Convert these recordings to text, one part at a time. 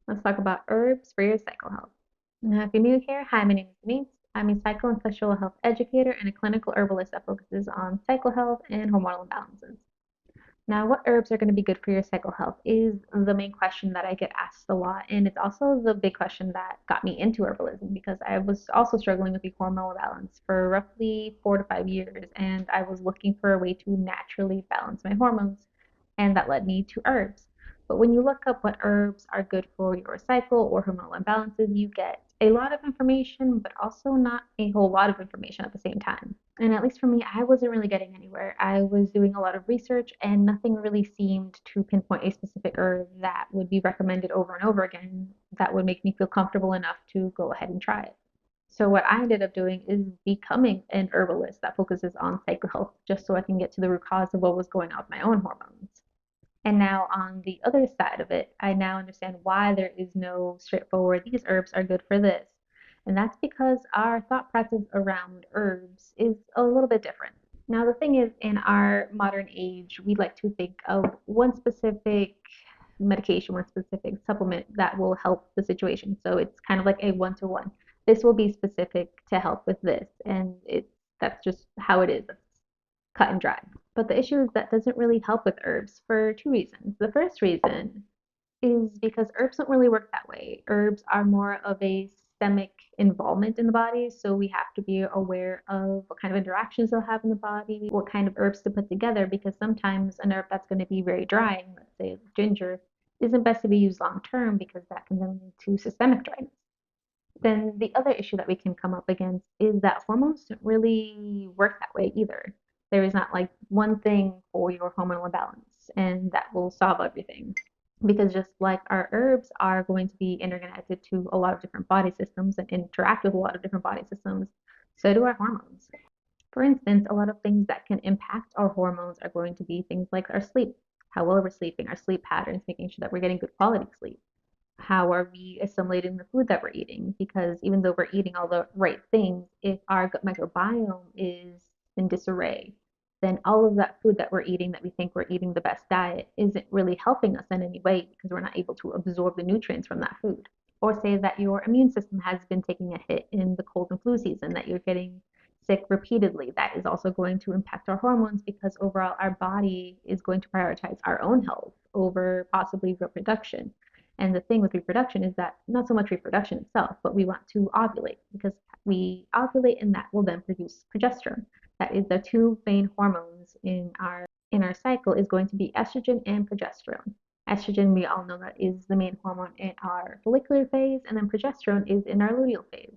Let's talk about herbs for your cycle health. Now, if you're new here, hi, my name is Denise. I'm a cycle and sexual health educator and a clinical herbalist that focuses on cycle health and hormonal imbalances. Now, what herbs are going to be good for your cycle health is the main question that I get asked a lot. And it's also the big question that got me into herbalism because I was also struggling with the hormonal imbalance for roughly 4 to 5 years. And I was looking for a way to naturally balance my hormones. And that led me to herbs. But when you look up what herbs are good for your cycle or hormonal imbalances, you get a lot of information, but also not a whole lot of information at the same time. And at least for me, I wasn't really getting anywhere. I was doing a lot of research and nothing really seemed to pinpoint a specific herb that would be recommended over and over again that would make me feel comfortable enough to go ahead and try it. So what I ended up doing is becoming an herbalist that focuses on cycle health just so I can get to the root cause of what was going on with my own hormones. And now on the other side of it, I now understand why there is no straightforward, these herbs are good for this. And that's because our thought process around herbs is a little bit different. Now, the thing is, in our modern age, we like to think of one specific medication, one specific supplement that will help the situation. So it's kind of like a one-to-one. This will be specific to help with this, and that's just how it is. That's cut and dry. But the issue is that doesn't really help with herbs for two reasons. The first reason is because herbs don't really work that way. Herbs are more of a systemic involvement in the body, so we have to be aware of what kind of interactions they'll have in the body, what kind of herbs to put together, because sometimes an herb that's going to be very drying, let's say ginger, isn't best to be used long term because that can then lead to systemic dryness. Then the other issue that we can come up against is that hormones don't really work that way either. There is not like one thing for your hormonal imbalance and that will solve everything. Because just like our herbs are going to be interconnected to a lot of different body systems and interact with a lot of different body systems, so do our hormones. For instance, a lot of things that can impact our hormones are going to be things like our sleep, how well we're sleeping, our sleep patterns, making sure that we're getting good quality sleep. How are we assimilating the food that we're eating? Because even though we're eating all the right things, if our gut microbiome is in disarray, then all of that food that we're eating that we think we're eating the best diet isn't really helping us in any way because we're not able to absorb the nutrients from that food. Or say that your immune system has been taking a hit in the cold and flu season, that you're getting sick repeatedly. That is also going to impact our hormones because overall our body is going to prioritize our own health over possibly reproduction. And the thing with reproduction is that not so much reproduction itself, but we want to ovulate because we ovulate and that will then produce progesterone. That is the two main hormones in our cycle is going to be estrogen and progesterone. Estrogen, we all know that is the main hormone in our follicular phase, and then progesterone is in our luteal phase.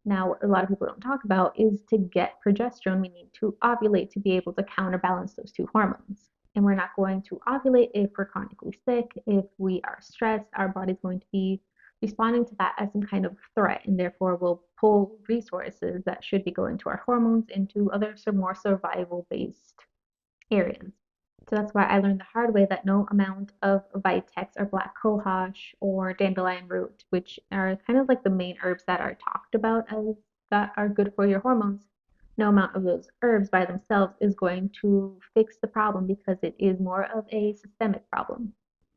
Now, what a lot of people don't talk about is to get progesterone, we need to ovulate to be able to counterbalance those two hormones. And we're not going to ovulate if we're chronically sick, if we are stressed, our body's going to be responding to that as some kind of threat, and therefore will pull resources that should be going to our hormones into other more survival based areas. So that's why I learned the hard way that no amount of Vitex or black cohosh or dandelion root, which are kind of like the main herbs that are talked about as that are good for your hormones, no amount of those herbs by themselves is going to fix the problem because it is more of a systemic problem.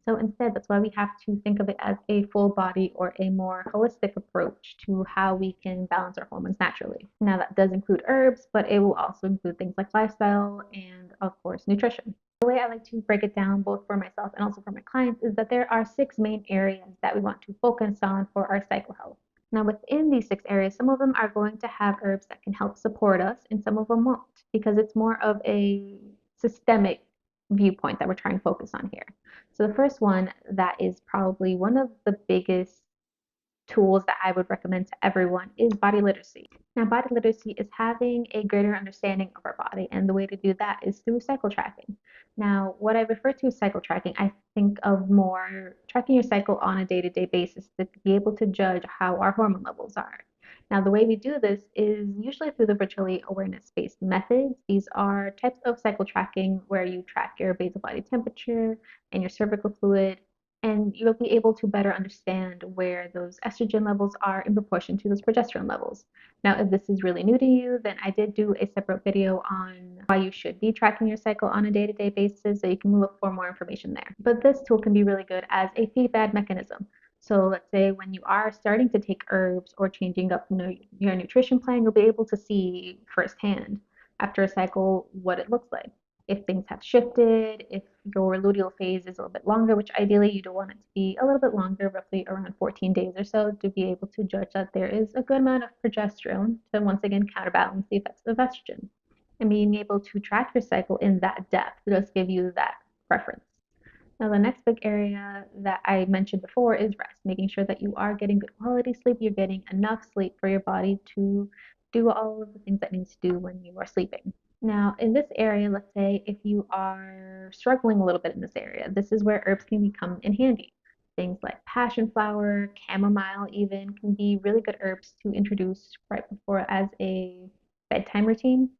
So instead, that's why we have to think of it as a full body or a more holistic approach to how we can balance our hormones naturally. Now, that does include herbs, but it will also include things like lifestyle and, of course, nutrition. The way I like to break it down, both for myself and also for my clients, is that there are 6 main areas that we want to focus on for our cycle health. Now, within these 6 areas, some of them are going to have herbs that can help support us, and some of them won't, because it's more of a systemic viewpoint that we're trying to focus on here. So, the first one that is probably one of the biggest tools that I would recommend to everyone is body literacy. Now, body literacy is having a greater understanding of our body, and the way to do that is through cycle tracking. Now, what I refer to as cycle tracking, I think of more tracking your cycle on a day to day basis to be able to judge how our hormone levels are. Now, the way we do this is usually through the fertility awareness based methods. These are types of cycle tracking where you track your basal body temperature and your cervical fluid, and you'll be able to better understand where those estrogen levels are in proportion to those progesterone levels. Now, if this is really new to you, then I did do a separate video on why you should be tracking your cycle on a day-to-day basis, so you can look for more information there. But this tool can be really good as a feedback mechanism. So let's say when you are starting to take herbs or changing up your nutrition plan, you'll be able to see firsthand after a cycle what it looks like. If things have shifted, if your luteal phase is a little bit longer, which ideally you don't want it to be a little bit longer, roughly around 14 days or so, to be able to judge that there is a good amount of progesterone to once again counterbalance the effects of estrogen. And being able to track your cycle in that depth does give you that preference. Now, the next big area that I mentioned before is rest, making sure that you are getting good quality sleep, you're getting enough sleep for your body to do all of the things that it needs to do when you are sleeping. Now, in this area, let's say if you are struggling a little bit in this area, this is where herbs can become in handy. Things like passion flower, chamomile, even can be really good herbs to introduce right before as a bedtime routine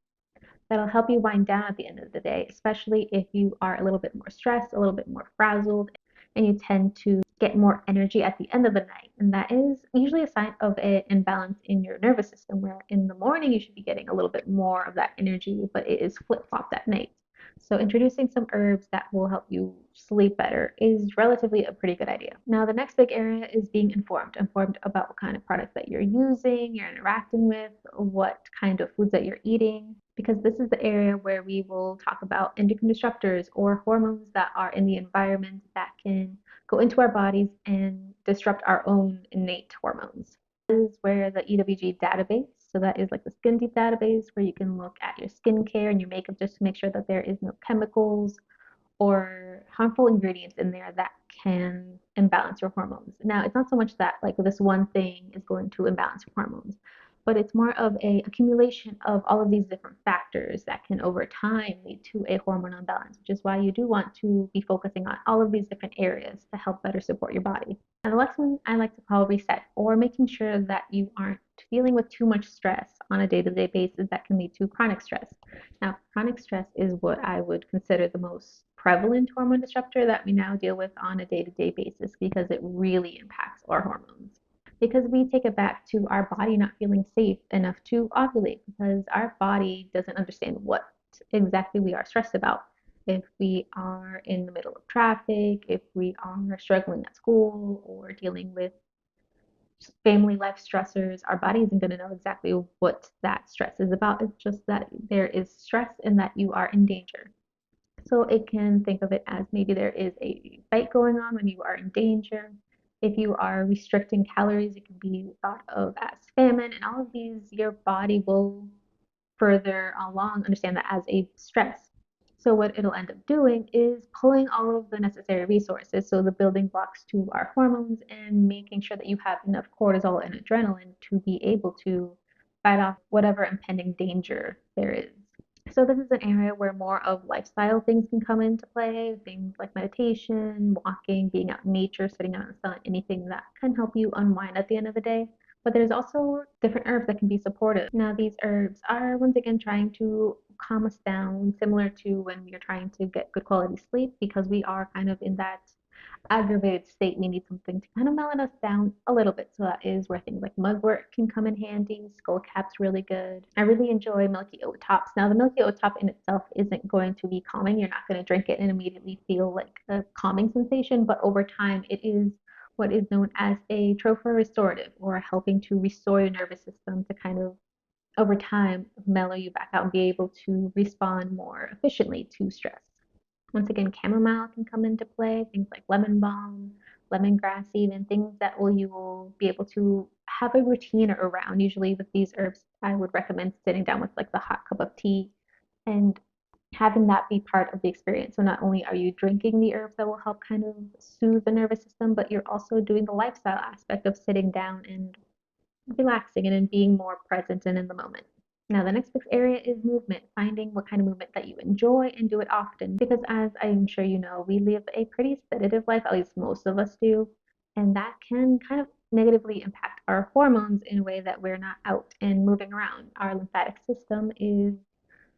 that'll help you wind down at the end of the day, especially if you are a little bit more stressed, a little bit more frazzled, and you tend to get more energy at the end of the night. And that is usually a sign of an imbalance in your nervous system, where in the morning you should be getting a little bit more of that energy, but it is flip flopped at night. So, introducing some herbs that will help you sleep better is relatively a pretty good idea. Now, the next big area is being informed about what kind of products that you're using, you're interacting with, what kind of foods that you're eating, because this is the area where we will talk about endocrine disruptors or hormones that are in the environment that can go into our bodies and disrupt our own innate hormones. This is where the EWG database, so that is like the skin deep database where you can look at your skincare and your makeup just to make sure that there is no chemicals or harmful ingredients in there that can imbalance your hormones. Now, it's not so much that like this one thing is going to imbalance your hormones, but it's more of a accumulation of all of these different factors that can over time lead to a hormonal imbalance, which is why you do want to be focusing on all of these different areas to help better support your body. And the last one I like to call reset, or making sure that you aren't dealing with too much stress on a day-to-day basis that can lead to chronic stress. Now, chronic stress is what I would consider the most prevalent hormone disruptor that we now deal with on a day-to-day basis because it really impacts our hormones. Because we take it back to our body not feeling safe enough to ovulate because our body doesn't understand what exactly we are stressed about. If we are in the middle of traffic, if we are struggling at school or dealing with family life stressors, our body isn't going to know exactly what that stress is about. It's just that there is stress and that you are in danger. So it can think of it as maybe there is a fight going on when you are in danger. If you are restricting calories, it can be thought of as famine, and all of these, your body will further along understand that as a stress. So what it'll end up doing is pulling all of the necessary resources, so the building blocks to our hormones, and making sure that you have enough cortisol and adrenaline to be able to fight off whatever impending danger there is. So this is an area where more of lifestyle things can come into play, things like meditation, walking, being out in nature, sitting out in the sun, anything that can help you unwind at the end of the day. But there's also different herbs that can be supportive. Now, these herbs are once again trying to calm us down, similar to when you're trying to get good quality sleep, because we are kind of in that aggravated state. We need something to kind of mellow us down a little bit. So that is where things like mugwort can come in handy. Skullcap's really good. I really enjoy milky oat tops. Now, the milky oat top in itself isn't going to be calming. You're not going to drink it and immediately feel like a calming sensation, but over time, it is what is known as a tropho restorative, or helping to restore your nervous system to kind of over time mellow you back out and be able to respond more efficiently to stress. Once again, chamomile can come into play, things like lemon balm, lemongrass, even things that will you will be able to have a routine around. Usually with these herbs, I would recommend sitting down with like the hot cup of tea and having that be part of the experience. So not only are you drinking the herbs that will help kind of soothe the nervous system, but you're also doing the lifestyle aspect of sitting down and relaxing and in being more present and in the moment. Now, the next big area is movement, finding what kind of movement that you enjoy and do it often. Because, as I'm sure you know, we live a pretty sedative life, at least most of us do, and that can kind of negatively impact our hormones in a way that we're not out and moving around. Our lymphatic system is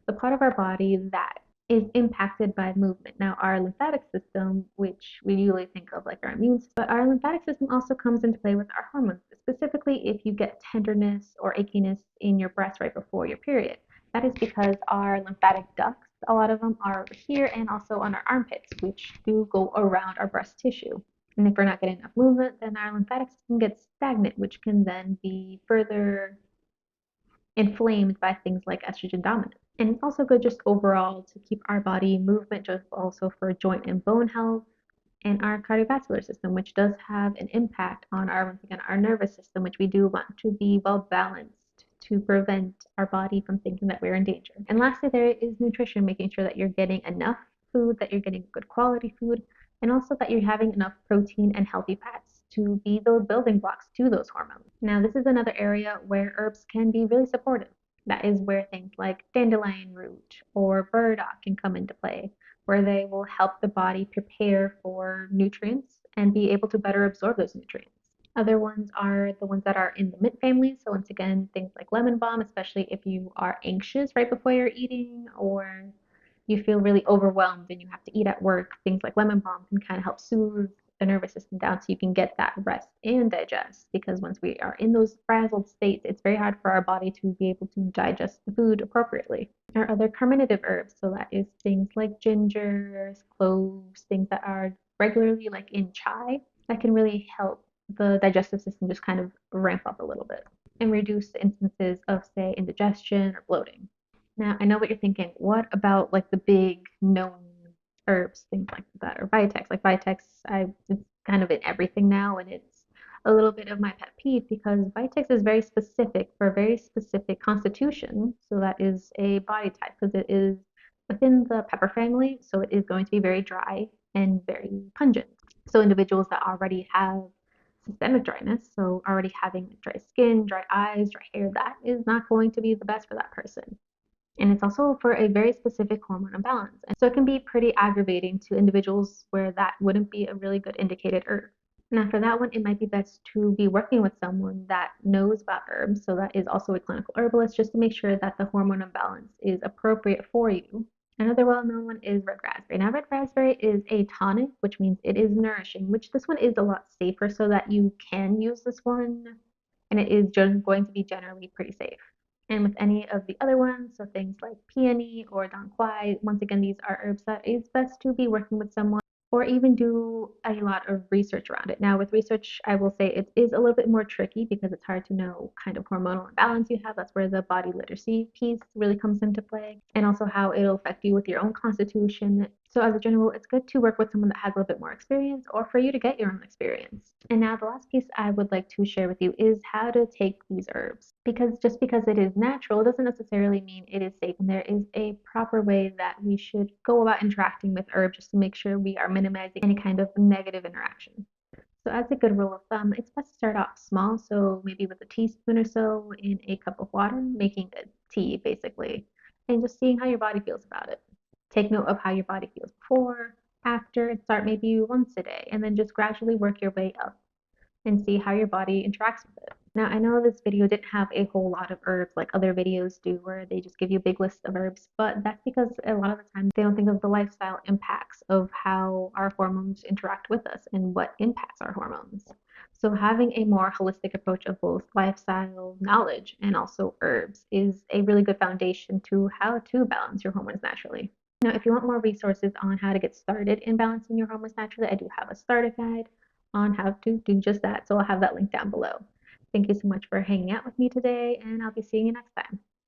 the part of our body that is impacted by movement. Now, our lymphatic system, which we usually think of like our immune system, but our lymphatic system also comes into play with our hormones, specifically if you get tenderness or achiness in your breast right before your period. That is because our lymphatic ducts, a lot of them are here and also on our armpits, which do go around our breast tissue. And if we're not getting enough movement, then our lymphatic system gets stagnant, which can then be further inflamed by things like estrogen dominance. And it's also good just overall to keep our body movement, just also for joint and bone health and our cardiovascular system, which does have an impact on our, once again, our nervous system, which we do want to be well balanced to prevent our body from thinking that we're in danger. And lastly, there is nutrition, making sure that you're getting enough food, that you're getting good quality food, and also that you're having enough protein and healthy fats to be those building blocks to those hormones. Now, this is another area where herbs can be really supportive. That is where things like dandelion root or burdock can come into play, where they will help the body prepare for nutrients and be able to better absorb those nutrients. Other ones are the ones that are in the mint family. So once again, things like lemon balm, especially if you are anxious right before you're eating or you feel really overwhelmed and you have to eat at work, things like lemon balm can kind of help soothe the nervous system down so you can get that rest and digest. Because once we are in those frazzled states, it's very hard for our body to be able to digest the food appropriately. There are other carminative herbs, so that is things like ginger, cloves, things that are regularly like in chai that can really help the digestive system just kind of ramp up a little bit and reduce the instances of, say, indigestion or bloating. Now, I know what you're thinking. What about like the big known herbs, things like that, or Vitex? Like Vitex, it's kind of in everything now, and it's a little bit of my pet peeve because Vitex is very specific for a very specific constitution. So that is a body type because it is within the pepper family, so it is going to be very dry and very pungent. So individuals that already have systemic dryness, so already having dry skin, dry eyes, dry hair, that is not going to be the best for that person. And it's also for a very specific hormone imbalance. And so it can be pretty aggravating to individuals where that wouldn't be a really good indicated herb. Now, for that one, it might be best to be working with someone that knows about herbs, so that is also a clinical herbalist, just to make sure that the hormone imbalance is appropriate for you. Another well-known one is red raspberry. Now, red raspberry is a tonic, which means it is nourishing, which this one is a lot safer so that you can use this one, and it is going to be generally pretty safe. And with any of the other ones, so things like peony or dong quai, once again, these are herbs that is best to be working with someone or even do a lot of research around it. Now, with research, I will say it is a little bit more tricky because it's hard to know kind of hormonal imbalance you have. That's where the body literacy piece really comes into play, and also how it'll affect you with your own constitution. So, as a general, it's good to work with someone that has a little bit more experience or for you to get your own experience. And now, the last piece I would like to share with you is how to take these herbs. Because just because it is natural doesn't necessarily mean it is safe, and there is a proper way that we should go about interacting with herbs just to make sure we are minimizing any kind of negative interaction. So, as a good rule of thumb, it's best to start off small, so maybe with a teaspoon or so in a cup of water, making a tea basically, and just seeing how your body feels about it. Take note of how your body feels before, after, and start maybe once a day, and then just gradually work your way up and see how your body interacts with it. Now, I know this video didn't have a whole lot of herbs like other videos do, where they just give you a big list of herbs, but that's because a lot of the time they don't think of the lifestyle impacts of how our hormones interact with us and what impacts our hormones. So, having a more holistic approach of both lifestyle knowledge and also herbs is a really good foundation to how to balance your hormones naturally. Now, if you want more resources on how to get started in balancing your hormones naturally, I do have a starter guide on how to do just that. So I'll have that link down below. Thank you so much for hanging out with me today, and I'll be seeing you next time.